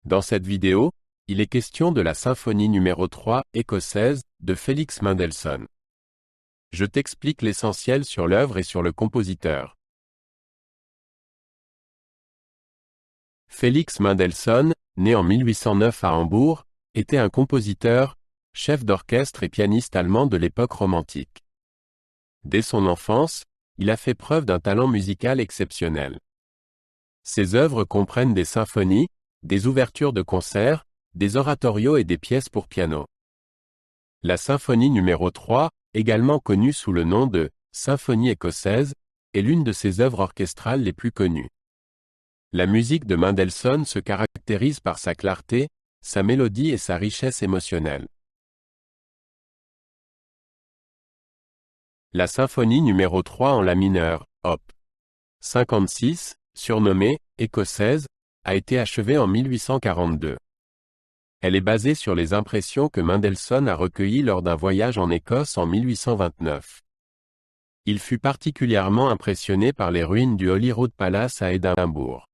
Dans cette vidéo, il est question de la symphonie numéro 3 écossaise de Felix Mendelssohn. Je t'explique l'essentiel sur l'œuvre et sur le compositeur. Felix Mendelssohn, né en 1809 à Hambourg, était un compositeur, chef d'orchestre et pianiste allemand de l'époque romantique. Dès son enfance, il a fait preuve d'un talent musical exceptionnel. Ses œuvres comprennent des symphonies, des ouvertures de concerts, des oratorios et des pièces pour piano. La symphonie numéro 3, également connue sous le nom de « symphonie écossaise », est l'une de ses œuvres orchestrales les plus connues. La musique de Mendelssohn se caractérise par sa clarté, sa mélodie et sa richesse émotionnelle. La symphonie numéro 3 en la mineur, op. 56, surnommée « écossaise », a été achevée en 1842. Elle est basée sur les impressions que Mendelssohn a recueillies lors d'un voyage en Écosse en 1829. Il fut particulièrement impressionné par les ruines du Holyrood Palace à Édimbourg.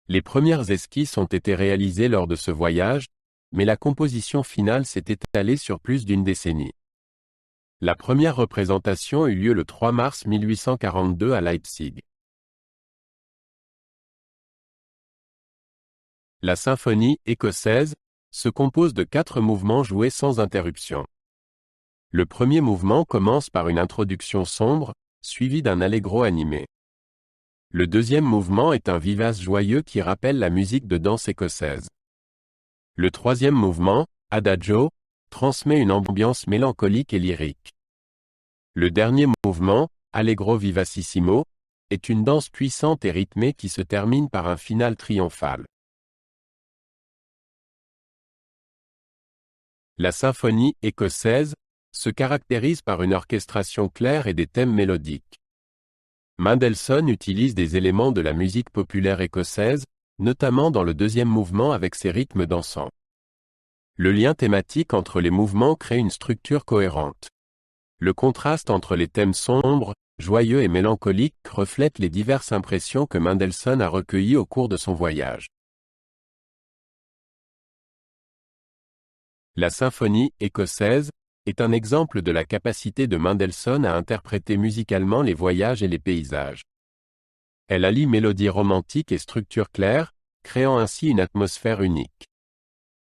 Les premières esquisses ont été réalisées lors de ce voyage, mais la composition finale s'est étalée sur plus d'une décennie. La première représentation eut lieu le 3 mars 1842 à Leipzig. La symphonie écossaise se compose de 4 mouvements joués sans interruption. Le premier mouvement commence par une introduction sombre, suivie d'un allegro animé. Le deuxième mouvement est un vivace joyeux qui rappelle la musique de danse écossaise. Le troisième mouvement, Adagio, transmet une ambiance mélancolique et lyrique. Le dernier mouvement, Allegro vivacissimo, est une danse puissante et rythmée qui se termine par un final triomphal. La symphonie écossaise se caractérise par une orchestration claire et des thèmes mélodiques. Mendelssohn utilise des éléments de la musique populaire écossaise, notamment dans le deuxième mouvement avec ses rythmes dansants. Le lien thématique entre les mouvements crée une structure cohérente. Le contraste entre les thèmes sombres, joyeux et mélancoliques reflète les diverses impressions que Mendelssohn a recueillies au cours de son voyage. La symphonie écossaise est un exemple de la capacité de Mendelssohn à interpréter musicalement les voyages et les paysages. Elle allie mélodie romantique et structure claire, créant ainsi une atmosphère unique.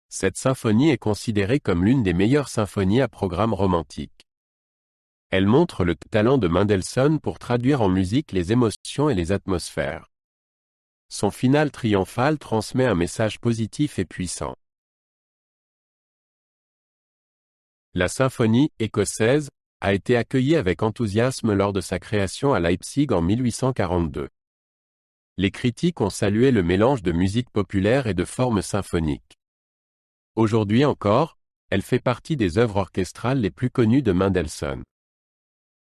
Cette symphonie est considérée comme l'une des meilleures symphonies à programme romantique. Elle montre le talent de Mendelssohn pour traduire en musique les émotions et les atmosphères. Son final triomphal transmet un message positif et puissant. La symphonie écossaise a été accueillie avec enthousiasme lors de sa création à Leipzig en 1842. Les critiques ont salué le mélange de musique populaire et de formes symphoniques. Aujourd'hui encore, elle fait partie des œuvres orchestrales les plus connues de Mendelssohn.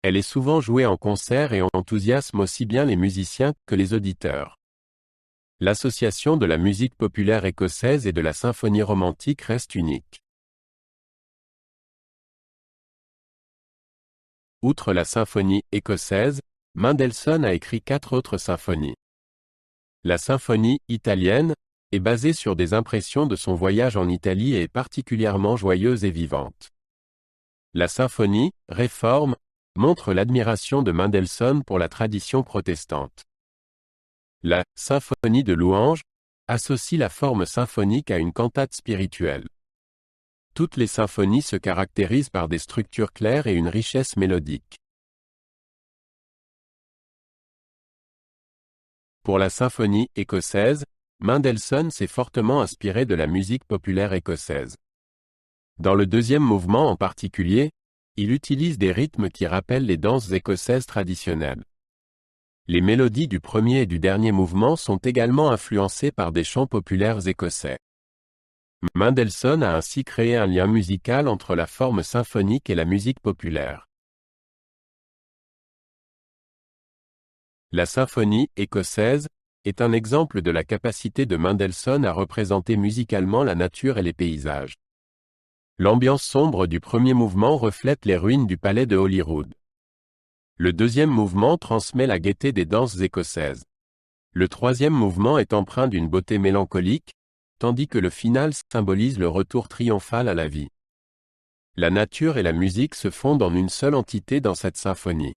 Elle est souvent jouée en concert et enthousiasme aussi bien les musiciens que les auditeurs. L'association de la musique populaire écossaise et de la symphonie romantique reste unique. Outre la symphonie écossaise, Mendelssohn a écrit 4 autres symphonies. La symphonie italienne est basée sur des impressions de son voyage en Italie et est particulièrement joyeuse et vivante. La symphonie Réforme montre l'admiration de Mendelssohn pour la tradition protestante. La symphonie de louange associe la forme symphonique à une cantate spirituelle. Toutes les symphonies se caractérisent par des structures claires et une richesse mélodique. Pour la symphonie écossaise, Mendelssohn s'est fortement inspiré de la musique populaire écossaise. Dans le deuxième mouvement en particulier, il utilise des rythmes qui rappellent les danses écossaises traditionnelles. Les mélodies du premier et du dernier mouvement sont également influencées par des chants populaires écossais. Mendelssohn a ainsi créé un lien musical entre la forme symphonique et la musique populaire. La symphonie écossaise est un exemple de la capacité de Mendelssohn à représenter musicalement la nature et les paysages. L'ambiance sombre du premier mouvement reflète les ruines du palais de Holyrood. Le deuxième mouvement transmet la gaieté des danses écossaises. Le troisième mouvement est empreint d'une beauté mélancolique, tandis que le finale symbolise le retour triomphal à la vie. La nature et la musique se fondent en une seule entité dans cette symphonie.